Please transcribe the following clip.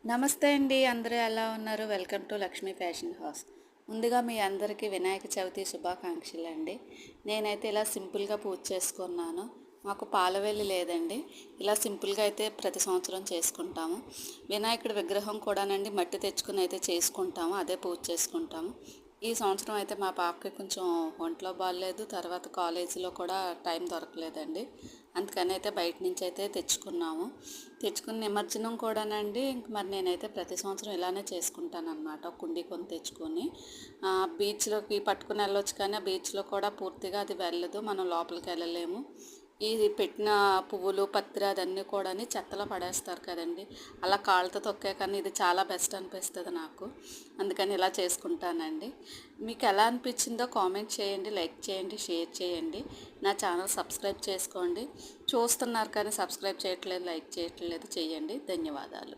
నమస్తే అండి. అందరూ ఎలా ఉన్నారు? Welcome to Lakshmi fashion house. ముందుగా మీ అందరికీ వినాయక చవితి శుభాకాంక్షలండి. నేనైతే ఇలా సింపుల్గా పూజ చేసుకున్నాను. మాకు పాలవెల్లి లేదండి. ఇలా సింపుల్గా అయితే ప్రతి సంవత్సరం చేసుకుంటాము. వినాయకుడి విగ్రహం కూడానండి మట్టి తెచ్చుకుని అయితే చేసుకుంటాము. అదే పూజ చేసుకుంటాము. ఈ సంవత్సరం అయితే మా పాపకి కొంచెం ఒంట్లో బాగాలేదు. తర్వాత కాలేజీలో కూడా టైం దొరకలేదండి. అందుకని అయితే బయట నుంచి అయితే తెచ్చుకున్నాము. తెచ్చుకుని నిమజ్జనం కూడానండి ఇంక మరి నేనైతే ప్రతి సంవత్సరం ఇలానే చేసుకుంటానన్నమాట. కుండీ కొని తెచ్చుకొని బీచ్లోకి పట్టుకుని వెళ్ళొచ్చు, కానీ ఆ బీచ్లో కూడా పూర్తిగా అది వెళ్ళదు, మనం లోపలికి వెళ్ళలేము. ఇది పెట్టిన పువ్వులు పత్రి అదన్నీ కూడా చెత్తలో పడేస్తారు కదండి. అలా కాళ్ళతో తొక్కే కానీ ఇది చాలా బెస్ట్ అనిపిస్తుంది నాకు. అందుకని ఇలా చేసుకుంటానండి. మీకు ఎలా అనిపించిందో కామెంట్ చేయండి, లైక్ చేయండి, షేర్ చేయండి. నా ఛానల్ సబ్స్క్రైబ్ చేసుకోండి. చూస్తున్నారు కానీ సబ్స్క్రైబ్ చేయట్లేదు, లైక్ చేయట్లేదు, చేయండి. ధన్యవాదాలు.